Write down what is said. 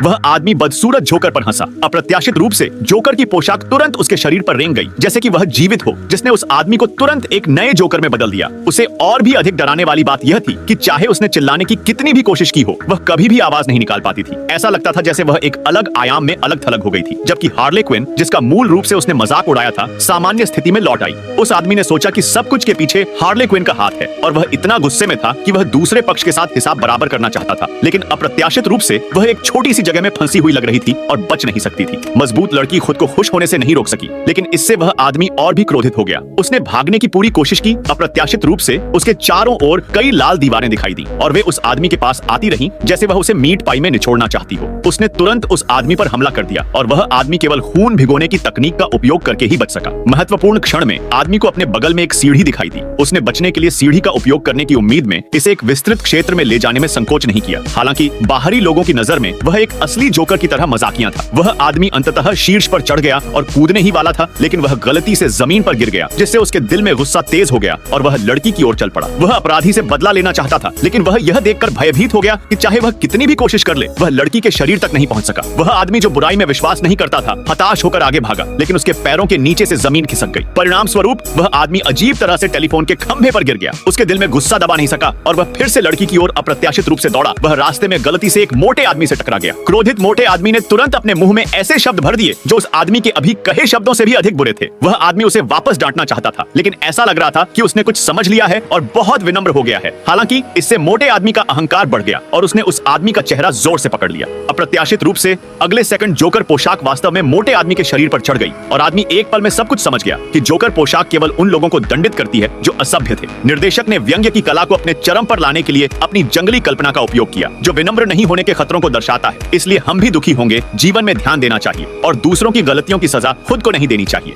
वह आदमी बदसूरत जोकर पर हंसा। अप्रत्याशित रूप से जोकर की पोशाक तुरंत उसके शरीर पर रेंग गई, जैसे कि वह जीवित हो, जिसने उस आदमी को तुरंत एक नए जोकर में बदल दिया। उसे और भी अधिक डराने वाली बात यह थी कि चाहे उसने चिल्लाने की कितनी भी कोशिश की हो, वह कभी भी आवाज नहीं निकाल पाती थी। ऐसा लगता था जैसे वह एक अलग आयाम में अलग थलग हो गई थी। जबकि हार्ले क्विन, जिसका मूल रूप से उसने मजाक उड़ाया था, सामान्य स्थिति में लौट आई। उस आदमी ने सोचा कि सब कुछ के पीछे हार्ले क्विन का हाथ है और वह इतना गुस्से में था कि वह दूसरे पक्ष के साथ हिसाब बराबर करना चाहता था। लेकिन अप्रत्याशित रूप से वह एक छोटी सी जगह में फंसी हुई लग रही थी और बच नहीं सकती थी। मजबूत लड़की खुद को खुश होने से नहीं रोक सकी, लेकिन इससे वह आदमी और भी क्रोधित हो गया। उसने भागने की पूरी कोशिश की। अप्रत्याशित रूप से उसके चारों ओर कई लाल दीवारें दिखाई दी और वे उस आदमी के पास आती रहीं जैसे वह उसे मीट पाई में निचोड़ना चाहती हो। उसने तुरंत उस आदमी पर हमला कर दिया और वह आदमी केवल खून भिगोने की तकनीक का उपयोग करके ही बच सका। महत्वपूर्ण क्षण में आदमी को अपने बगल में एक सीढ़ी दिखाई दी। उसने बचने के लिए सीढ़ी का उपयोग करने की उम्मीद में इसे एक विस्तृत क्षेत्र में ले जाने में संकोच नहीं किया। हालांकि बाहरी लोगों की नजर में वह एक असली जोकर की तरह मजाकिया था। वह आदमी अंततः शीर्ष पर चढ़ गया और कूदने ही वाला था, लेकिन वह गलती से जमीन पर गिर गया, जिससे उसके दिल में गुस्सा तेज हो गया और वह लड़की की ओर चल पड़ा। वह अपराधी से बदला लेना चाहता था, लेकिन वह यह देखकर भयभीत हो गया कि चाहे वह कितनी भी कोशिश कर ले, वह लड़की के शरीर तक नहीं पहुंच सका। वह आदमी जो बुराई में विश्वास नहीं करता था, हताश होकर आगे भागा, लेकिन उसके पैरों के नीचे से जमीन खिसक गई। परिणाम स्वरूप वह आदमी अजीब तरह से टेलीफोन के खंभे पर गिर गया। उसके दिल में गुस्सा दबा नहीं सका और वह फिर से लड़की की ओर अप्रत्याशित रूप से दौड़ा। वह रास्ते में गलती से एक मोटे आदमी से टकरा गया। क्रोधित मोटे आदमी ने तुरंत अपने मुंह में ऐसे शब्द भर दिए जो उस आदमी के अभी कहे शब्दों से भी अधिक बुरे थे। वह आदमी उसे वापस डांटना चाहता था, लेकिन ऐसा लग रहा था कि उसने कुछ समझ लिया है और बहुत विनम्र हो गया है। हालांकि इससे मोटे आदमी का अहंकार बढ़ गया और उसने उस आदमी का चेहरा जोर से पकड़ लिया। अप्रत्याशित रूप से अगले सेकंड जोकर पोशाक वास्तव में मोटे आदमी के शरीर पर चढ़ गई और आदमी एक पल में सब कुछ समझ गया कि जोकर पोशाक केवल उन लोगों को दंडित करती है जो असभ्य थे। निर्देशक ने व्यंग्य की कला को अपने चरम पर लाने के लिए अपनी जंगली कल्पना का उपयोग किया, जो विनम्र नहीं होने के खतरों को दर्शाता है। इसलिए हम भी दुखी होंगे, जीवन में ध्यान देना चाहिए और दूसरों की गलतियों की सजा खुद को नहीं देनी चाहिए।